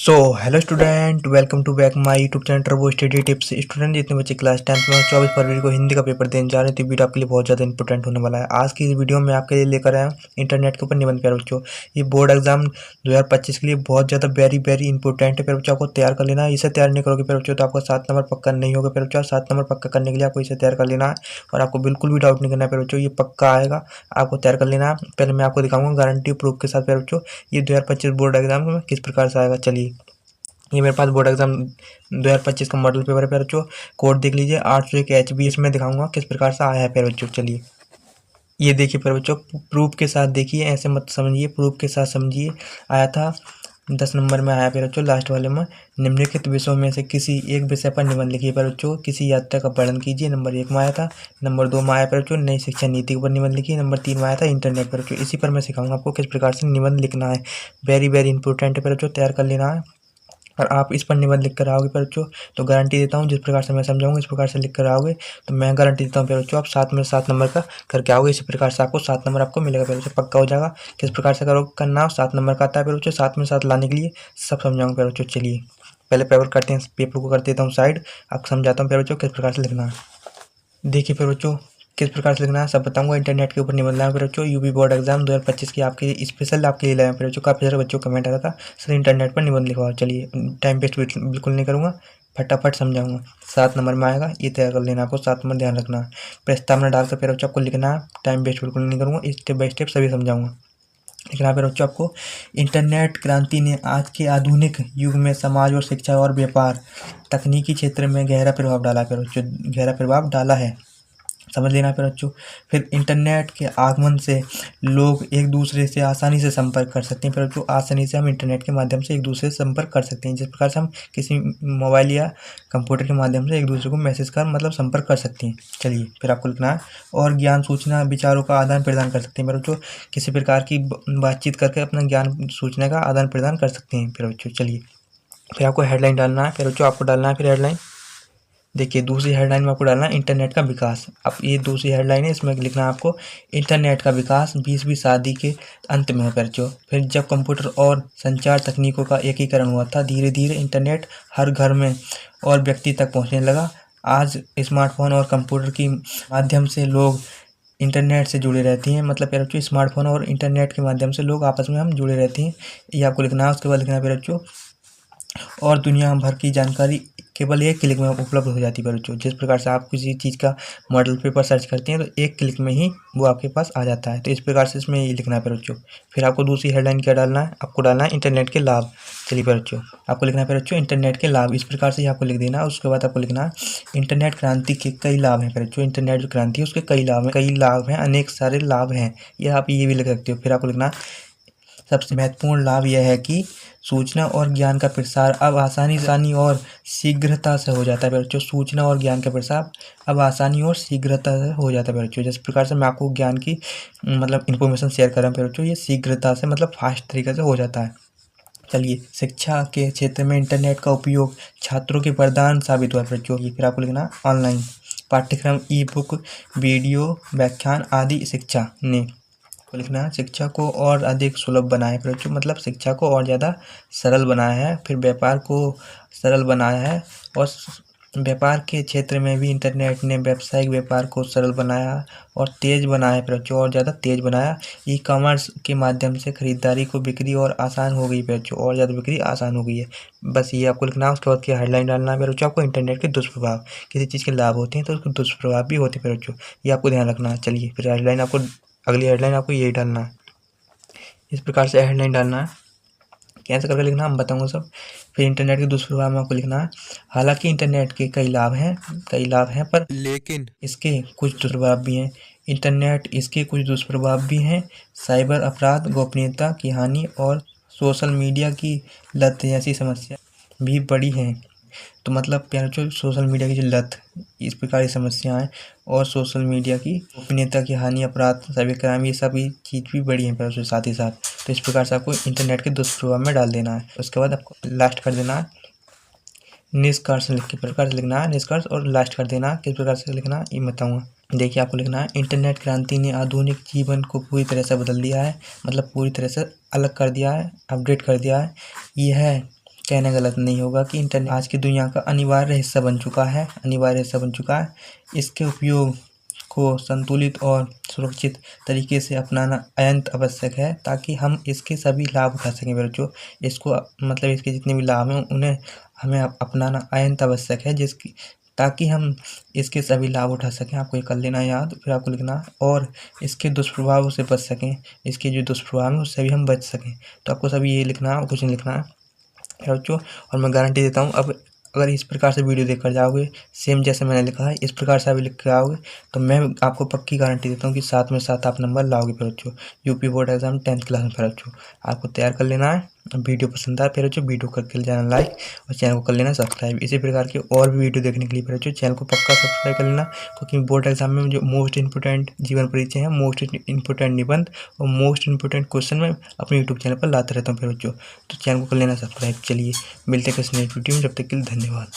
So hello student, welcome to back my YouTube channel turbo study tips. Student, जितने बच्चे class 10th में 24 फरवरी को हिंदी का पेपर देने जा रहे हैं तो वीडियो आपके लिए बहुत ज़्यादा इंपॉर्टेंट होने वाला है। आज की इस वीडियो में आपके लिए लेकर आया हूं इंटरनेट के ऊपर निबंध। प्यारे बच्चों, ये बोर्ड एग्जाम 2025 के लिए बहुत ज़्यादा वेरी इंपॉर्टेंट है। प्यारे बच्चों, आपको तैयार कर लेना है। इसे तैयार नहीं करोगे प्यारे बच्चों तो आपका 7 नंबर पक्का नहीं होगा। प्यारे बच्चों, 7 नंबर पक्का करने के लिए आपको इसे तैयार कर लेना है और आपको बिल्कुल भी डाउट नहीं करना है। प्यारे बच्चों, ये पक्का आएगा, आपको तैयार कर लेना है। पहले मैं आपको दिखाऊंगा गारंटी प्रूफ के साथ प्यारे बच्चों ये 2025 बोर्ड एग्जाम में किस प्रकार से आएगा। चलिए, ये मेरे पास बोर्ड एग्जाम 2025 का मॉडल पेपर है प्यारे बच्चों। कोड देख लीजिए 801 HB। इसमें दिखाऊंगा किस प्रकार से आया है प्यारे बच्चों। चलिए, ये देखिए प्यारे बच्चों, प्रूफ के साथ देखिए, ऐसे मत समझिए, प्रूफ के साथ समझिए। आया था 10 नंबर में आया प्यारे बच्चों, लास्ट वाले में। निम्नलिखित विषयों में से किसी एक विषय पर निबंध लिखिए प्यारे बच्चों। किसी यात्रा का वर्णन कीजिए, नंबर 1 में आया था। नंबर 2 में आया प्यारे बच्चों, नई शिक्षा नीति के ऊपर निबंध लिखिए। नंबर 3 में आया था इंटरनेट प्यारे बच्चों। इसी पर मैं सिखाऊंगा आपको किस प्रकार से निबंध लिखना है। वेरी इंपॉर्टेंट है प्यारे बच्चों, तैयार कर लेना है। और आप इस पर निबंध लिख कर आओगे प्यारे बच्चों तो गारंटी देता हूँ, जिस प्रकार से मैं समझाऊंगा इस प्रकार से लिख कर आओगे तो मैं गारंटी देता हूँ प्यारे बच्चों, आप 7 में 7 नंबर का करके आओगे। इसी प्रकार से आपको 7 नंबर आपको मिलेगा प्यारे बच्चों, पक्का हो जाएगा। किस प्रकार से करो करना, 7 नंबर का आता है प्यारे बच्चों। 7 में 7 लाने के लिए सब समझाऊंगा प्यारे बच्चों। चलिए, पहले पेपर को कर देता हूँ साइड, आपको समझाता हूँ प्यारे बच्चों किस प्रकार से लिखना है। देखिए प्यारे बच्चों, किस प्रकार से लिखना है सब बताऊंगा। इंटरनेट के ऊपर निबंध लाया प्यारे बच्चों, यूपी बोर्ड एग्जाम 2025 की आपके स्पेशल आपके लिए लाया प्यारे बच्चों। काफ़ी सारे बच्चों कमेंट आ रहा था सर इंटरनेट पर निबंध लिखवाओ। चलिए, टाइम वेस्ट बिल्कुल नहीं करूँगा, फटाफट समझाऊंगा। 7 नंबर में आएगा, ये तैयार कर लेना, आपको 7 नंबर ध्यान रखना है। प्रस्तावना डालकर प्यारे बच्चों आपको लिखना है, टाइम वेस्ट बिल्कुल नहीं करूँगा, स्टेप बाय स्टेप सभी समझाऊंगा। लेकिन यहाँ पे बच्चों आपको, इंटरनेट क्रांति ने आज के आधुनिक युग में समाज और शिक्षा और व्यापार तकनीकी क्षेत्र में गहरा प्रभाव डाला है बच्चों, गहरा प्रभाव डाला है, समझ लेना फिर बच्चों। फिर इंटरनेट के आगमन से लोग एक दूसरे से आसानी से संपर्क कर सकते हैं। फिर बच्चों, आसानी से हम इंटरनेट के माध्यम से एक दूसरे से संपर्क कर सकते हैं। जिस प्रकार से हम किसी मोबाइल या कंप्यूटर के माध्यम से एक दूसरे को मैसेज कर मतलब संपर्क कर सकते हैं। चलिए, फिर आपको लिखना है और ज्ञान सूचना विचारों का आदान प्रदान कर सकते हैं। फिर बच्चों, किसी प्रकार की बातचीत करके अपना ज्ञान सूचना का आदान प्रदान कर सकते हैं। फिर बच्चों चलिए, फिर आपको हेडलाइन डालना है। फिर बच्चों आपको डालना है फिर हेडलाइन। देखिए, दूसरी हेडलाइन में आपको डालना है इंटरनेट का विकास। अब ये दूसरी हेडलाइन है, इसमें लिखना है आपको इंटरनेट का विकास 20वीं सदी के अंत में है बच्चों। फिर जब कंप्यूटर और संचार तकनीकों का एकीकरण हुआ था, धीरे धीरे इंटरनेट हर घर में और व्यक्ति तक पहुंचने लगा। आज स्मार्टफोन और कंप्यूटर के माध्यम से लोग इंटरनेट से जुड़े रहती हैं। मतलब प्यारे बच्चों, स्मार्टफोन और इंटरनेट के माध्यम से लोग आपस में हम जुड़े रहते हैं, ये आपको लिखना है। उसके बाद लिखना है प्यारे बच्चों, और दुनिया भर की जानकारी केवल एक क्लिक में उपलब्ध हो जाती है बच्चों। जिस प्रकार से आप किसी चीज़ का मॉडल पेपर सर्च करते हैं तो एक क्लिक में ही वो आपके पास आ जाता है। तो इस प्रकार से इसमें ये लिखना है बच्चों। फिर आपको दूसरी हेडलाइन क्या डालना है, आपको डालना है इंटरनेट के लाभ। चलिए बच्चों, आपको लिखना है बच्चों इंटरनेट के लाभ, इस प्रकार से ही आपको लिख देना है। उसके बाद आपको लिखना है इंटरनेट क्रांति के कई लाभ हैं बच्चों। इंटरनेट जो क्रांति है उसके कई लाभ हैं, अनेक सारे लाभ हैं, ये आप ये भी लिख सकते हो। फिर आपको लिखना है सबसे महत्वपूर्ण लाभ यह है कि सूचना और ज्ञान का प्रसार अब आसानी और शीघ्रता से हो जाता है बच्चों। सूचना और ज्ञान का प्रसार अब आसानी और शीघ्रता से हो जाता है बच्चों। जिस प्रकार से मैं आपको ज्ञान की मतलब इन्फॉर्मेशन शेयर कर रहा हूँ बच्चों, ये शीघ्रता से मतलब फास्ट तरीके से हो जाता है। चलिए, शिक्षा के क्षेत्र में इंटरनेट का उपयोग छात्रों के वरदान साबित हुआ बच्चों। ये फिर आपको लिखना ऑनलाइन पाठ्यक्रम, ई बुक, वीडियो व्याख्यान आदि शिक्षा ने को लिखना है शिक्षा को और अधिक सुलभ बनाया है बच्चों। मतलब शिक्षा को और ज़्यादा सरल बनाया है। फिर व्यापार को सरल बनाया है, और व्यापार के क्षेत्र में भी इंटरनेट ने व्यावसायिक व्यापार को सरल बनाया और तेज़ बनाया है बच्चों, और ज़्यादा तेज़ बनाया। ई कॉमर्स के माध्यम से खरीदारी को बिक्री और आसान हो गई बच्चों, और ज़्यादा बिक्री आसान हो गई है। बस ये आपको लिखना है। उसके बाद की हेडलाइन डालना है बच्चों आपको इंटरनेट के दुष्प्रभाव। किसी चीज़ के लाभ होते हैं तो उसके दुष्प्रभाव भी होते हैं बच्चों, ये आपको ध्यान रखना है। चलिए, फिर हेडलाइन आपको, अगली हेडलाइन आपको यही डालना है, इस प्रकार से हेडलाइन डालना है। कैसे करके लिखना हम बताऊंगा सब। फिर इंटरनेट के दुष्प्रभाव में आपको लिखना है हालांकि इंटरनेट के कई लाभ हैं पर लेकिन इसके कुछ दुष्प्रभाव भी हैं। इंटरनेट इसके कुछ दुष्प्रभाव भी हैं। साइबर अपराध, गोपनीयता की हानि और सोशल मीडिया की लत जैसी समस्या भी बड़ी हैं। तो मतलब प्यारे बच्चों, सोशल मीडिया की जो लत, इस प्रकार की समस्याएं और सोशल मीडिया की गोपनीयता की हानि, अपराध, साइबर क्राइम, ये सभी चीज़ भी बड़ी हैं प्यारे बच्चों साथ ही साथ। तो इस प्रकार से आपको इंटरनेट के दुष्प्रभाव में डाल देना है। उसके बाद आपको लास्ट कर देना है निष्कर्ष, लिख के प्रकार से लिखना है निष्कर्ष, और लास्ट कर देना किस प्रकार से लिखना है ये बताऊँगा। देखिए, आपको लिखना है इंटरनेट क्रांति ने आधुनिक जीवन को पूरी तरह से बदल दिया है। मतलब पूरी तरह से अलग कर दिया है, अपडेट कर दिया है। यह कहना गलत नहीं होगा कि इंटरनेट आज की दुनिया का अनिवार्य हिस्सा बन चुका है, इसके उपयोग को संतुलित और सुरक्षित तरीके से अपनाना अत्यंत आवश्यक है ताकि हम इसके सभी लाभ उठा सकें बच्चों। इसको मतलब इसके जितने भी लाभ हैं उन्हें हमें अपनाना अत्यंत आवश्यक है ताकि हम इसके सभी लाभ उठा सकें। आपको ये कर लेना याद, फिर आपको लिखना और इसके दुष्प्रभावों से बच सकें, इसके जो दुष्प्रभाव हैं उससे भी हम बच सकें। तो आपको सभी ये लिखना है, कुछ नहीं लिखना है बच्चों। और मैं गारंटी देता हूँ अब अगर इस प्रकार से वीडियो देखकर जाओगे सेम जैसे मैंने लिखा है इस प्रकार से अभी लिख के आओगे तो मैं आपको पक्की गारंटी देता हूँ कि 7 में 7 आप नंबर लाओगे फिर बच्चों UP board exam 10th class में। फिर बच्चों आपको तैयार कर लेना है। वीडियो पसंद आए फिर बच्चों वीडियो करके जाना लाइक और चैनल को कर लेना सब्सक्राइब। इसी प्रकार के और भी वीडियो देखने के लिए फिर बच्चों चैनल को पक्का सब्सक्राइब कर लेना, क्योंकि बोर्ड एग्जाम में जो मोस्ट इंपोर्टेंट जीवन परिचय है, मोस्ट इंपोर्टेंट निबंध और मोस्ट इंपोर्टेंट क्वेश्चन मैं अपने यूट्यूब चैनल पर लाते रहता हूँ फिर बच्चों। तो चैनल को कर लेना सब्सक्राइब। चलिए मिलते हैं किसी नेक्स्ट वीडियो में, जब तक के लिए धन्यवाद।